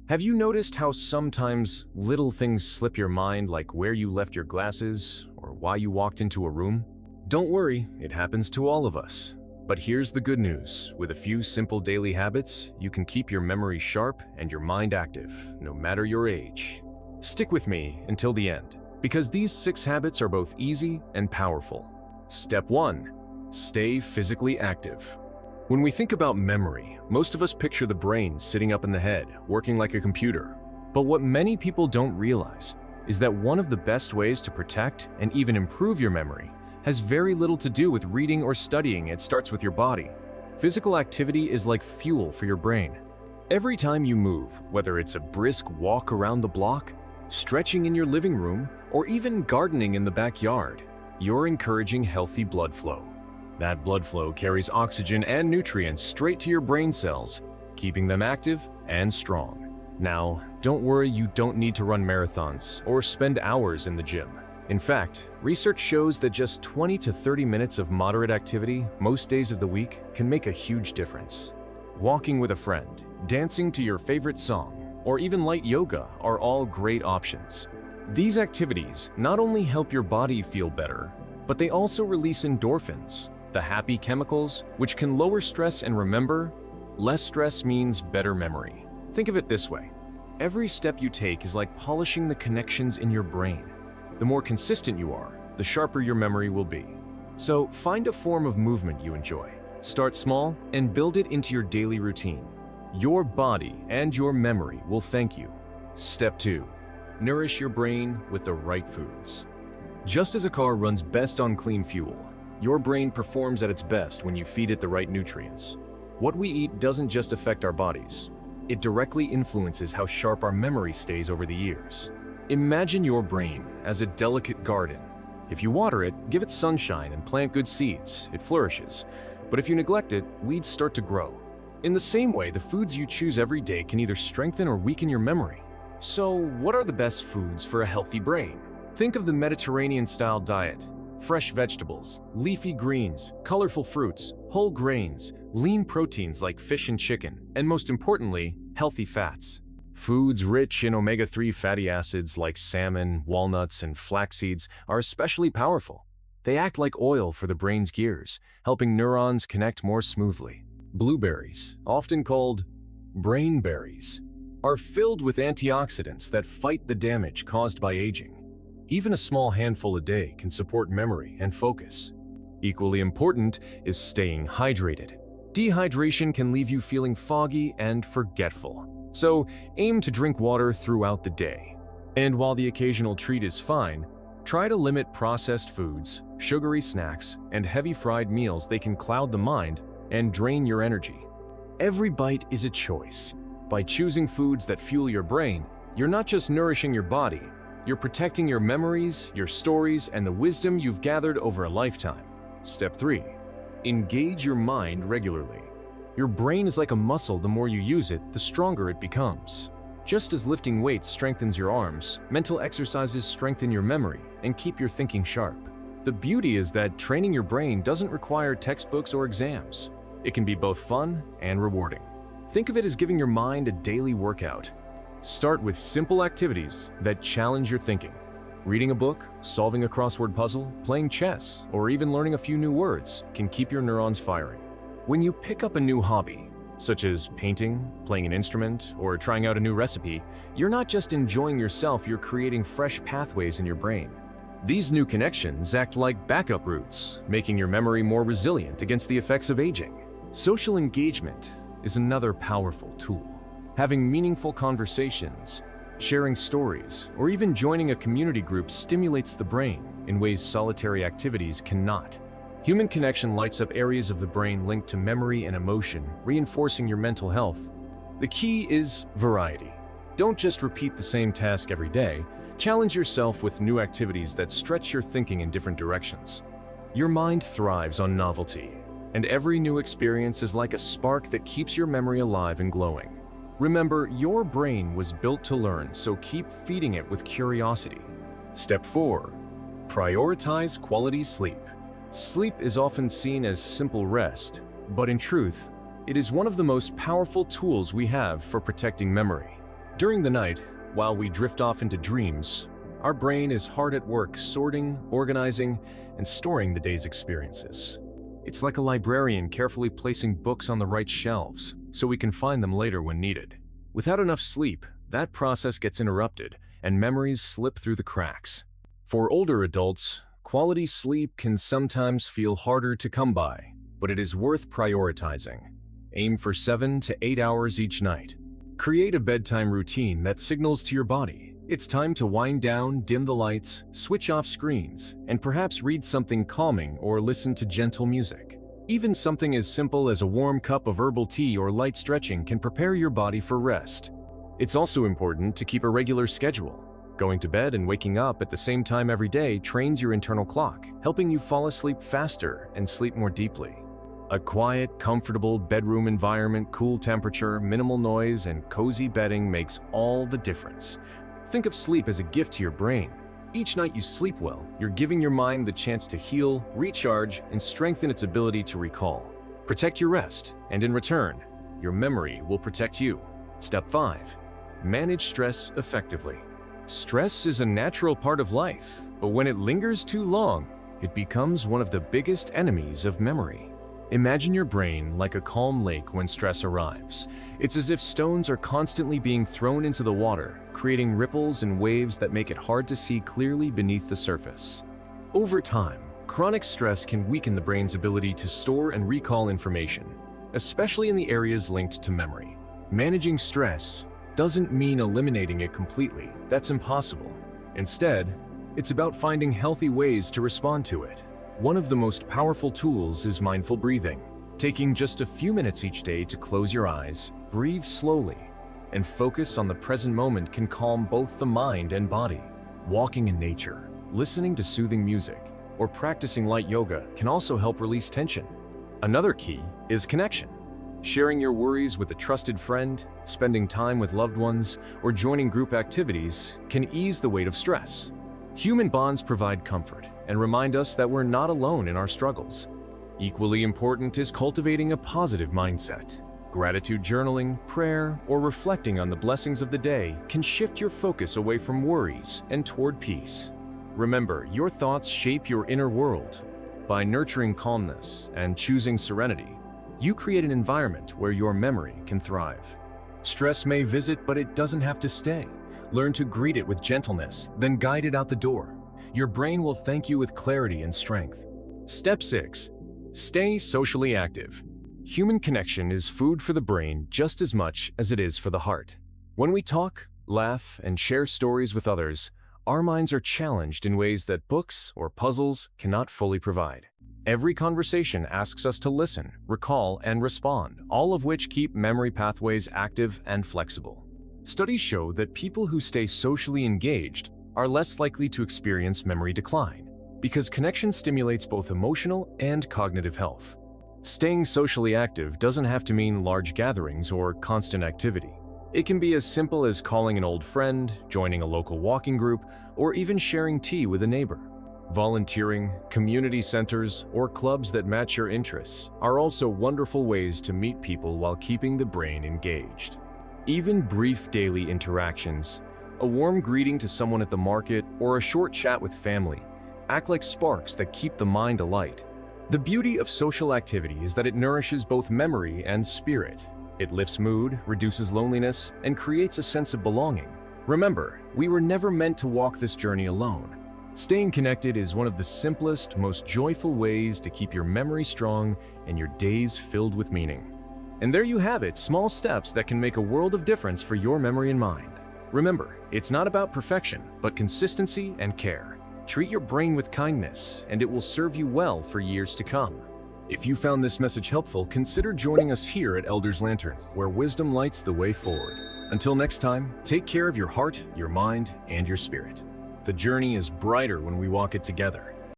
Have you noticed how sometimes little things slip your mind, like where you left your glasses or why you walked into a room? Don't worry, it happens to all of us. But here's the good news. With a few simple daily habits, you can keep your memory sharp and your mind active, no matter your age. Stick with me until the end, because these 6 habits are both easy and powerful. Step 1. Stay physically active. When we think about memory, most of us picture the brain sitting up in the head, working like a computer. But what many people don't realize is that one of the best ways to protect and even improve your memory has very little to do with reading or studying. It starts with your body. Physical activity is like fuel for your brain. Every time you move, whether it's a brisk walk around the block, stretching in your living room, or even gardening in the backyard, you're encouraging healthy blood flow. That blood flow carries oxygen and nutrients straight to your brain cells, keeping them active and strong. Now, don't worry, you don't need to run marathons or spend hours in the gym. In fact, research shows that just 20 to 30 minutes of moderate activity most days of the week can make a huge difference. Walking with a friend, dancing to your favorite song, or even light yoga are all great options. These activities not only help your body feel better, but they also release endorphins, the happy chemicals which can lower stress. And remember, less stress means better memory. Think of it this way. Every step you take is like polishing the connections in your brain. The more consistent you are, the sharper your memory will be. So find a form of movement you enjoy. Start small and build it into your daily routine. Your body and your memory will thank you. Step 2. Nourish your brain with the right foods. Just as a car runs best on clean fuel, your brain performs at its best when you feed it the right nutrients. What we eat doesn't just affect our bodies. It directly influences how sharp our memory stays over the years. Imagine your brain as a delicate garden. If you water it, give it sunshine, and plant good seeds, it flourishes. But if you neglect it, weeds start to grow. In the same way, the foods you choose every day can either strengthen or weaken your memory. So, what are the best foods for a healthy brain? Think of the Mediterranean-style diet. Fresh vegetables, leafy greens, colorful fruits, whole grains, lean proteins like fish and chicken, and most importantly, healthy fats. Foods rich in omega-3 fatty acids like salmon, walnuts, and flax seeds are especially powerful. They act like oil for the brain's gears, helping neurons connect more smoothly. Blueberries, often called brain berries, are filled with antioxidants that fight the damage caused by aging. Even a small handful a day can support memory and focus. Equally important is staying hydrated. Dehydration can leave you feeling foggy and forgetful. So aim to drink water throughout the day. And while the occasional treat is fine, try to limit processed foods, sugary snacks, and heavy fried meals. They can cloud the mind and drain your energy. Every bite is a choice. By choosing foods that fuel your brain, you're not just nourishing your body, you're protecting your memories, your stories, and the wisdom you've gathered over a lifetime. Step 3. Engage your mind regularly. Your brain is like a muscle. The more you use it, the stronger it becomes. Just as lifting weights strengthens your arms, mental exercises strengthen your memory and keep your thinking sharp. The beauty is that training your brain doesn't require textbooks or exams. It can be both fun and rewarding. Think of it as giving your mind a daily workout. Start with simple activities that challenge your thinking. Reading a book, solving a crossword puzzle, playing chess, or even learning a few new words can keep your neurons firing. When you pick up a new hobby, such as painting, playing an instrument, or trying out a new recipe, you're not just enjoying yourself, you're creating fresh pathways in your brain. These new connections act like backup routes, making your memory more resilient against the effects of aging. Social engagement is another powerful tool. Having meaningful conversations, sharing stories, or even joining a community group stimulates the brain in ways solitary activities cannot. Human connection lights up areas of the brain linked to memory and emotion, reinforcing your mental health. The key is variety. Don't just repeat the same task every day. Challenge yourself with new activities that stretch your thinking in different directions. Your mind thrives on novelty, and every new experience is like a spark that keeps your memory alive and glowing. Remember, your brain was built to learn, so keep feeding it with curiosity. Step 4. Prioritize quality sleep. Sleep is often seen as simple rest, but in truth, it is one of the most powerful tools we have for protecting memory. During the night, while we drift off into dreams, our brain is hard at work sorting, organizing, and storing the day's experiences. It's like a librarian carefully placing books on the right shelves so we can find them later when needed. Without enough sleep, that process gets interrupted and memories slip through the cracks. For older adults, quality sleep can sometimes feel harder to come by, but it is worth prioritizing. Aim for 7 to 8 hours each night. Create a bedtime routine that signals to your body it's time to wind down, dim the lights, switch off screens, and perhaps read something calming or listen to gentle music. Even something as simple as a warm cup of herbal tea or light stretching can prepare your body for rest. It's also important to keep a regular schedule. Going to bed and waking up at the same time every day trains your internal clock, helping you fall asleep faster and sleep more deeply. A quiet, comfortable bedroom environment, cool temperature, minimal noise, and cozy bedding makes all the difference. Think of sleep as a gift to your brain. Each night you sleep well, you're giving your mind the chance to heal, recharge, and strengthen its ability to recall. Protect your rest, and in return, your memory will protect you. Step 5. Manage stress effectively. Stress is a natural part of life, but when it lingers too long, it becomes one of the biggest enemies of memory. Imagine your brain like a calm lake when stress arrives. It's as if stones are constantly being thrown into the water, creating ripples and waves that make it hard to see clearly beneath the surface. Over time, chronic stress can weaken the brain's ability to store and recall information, especially in the areas linked to memory. Managing stress doesn't mean eliminating it completely. That's impossible. Instead, it's about finding healthy ways to respond to it. One of the most powerful tools is mindful breathing. Taking just a few minutes each day to close your eyes, breathe slowly, and focus on the present moment can calm both the mind and body. Walking in nature, listening to soothing music, or practicing light yoga can also help release tension. Another key is connection. Sharing your worries with a trusted friend, spending time with loved ones, or joining group activities can ease the weight of stress. Human bonds provide comfort and remind us that we're not alone in our struggles. Equally important is cultivating a positive mindset. Gratitude journaling, prayer, or reflecting on the blessings of the day can shift your focus away from worries and toward peace. Remember, your thoughts shape your inner world. By nurturing calmness and choosing serenity, you create an environment where your memory can thrive. Stress may visit, but it doesn't have to stay. Learn to greet it with gentleness, then guide it out the door. Your brain will thank you with clarity and strength. Step 6. Stay socially active. Human connection is food for the brain just as much as it is for the heart. When we talk, laugh, and share stories with others, our minds are challenged in ways that books or puzzles cannot fully provide. Every conversation asks us to listen, recall, and respond, all of which keep memory pathways active and flexible. Studies show that people who stay socially engaged are less likely to experience memory decline, because connection stimulates both emotional and cognitive health. Staying socially active doesn't have to mean large gatherings or constant activity. It can be as simple as calling an old friend, joining a local walking group, or even sharing tea with a neighbor. Volunteering, community centers, or clubs that match your interests are also wonderful ways to meet people while keeping the brain engaged. Even brief daily interactions, a warm greeting to someone at the market, or a short chat with family, act like sparks that keep the mind alight. The beauty of social activity is that it nourishes both memory and spirit. It lifts mood, reduces loneliness, and creates a sense of belonging. Remember, we were never meant to walk this journey alone. Staying connected is one of the simplest, most joyful ways to keep your memory strong and your days filled with meaning. And there you have it, small steps that can make a world of difference for your memory and mind. Remember, it's not about perfection, but consistency and care. Treat your brain with kindness, and it will serve you well for years to come. If you found this message helpful, consider joining us here at Elder's Lantern, where wisdom lights the way forward. Until next time, take care of your heart, your mind, and your spirit. The journey is brighter when we walk it together.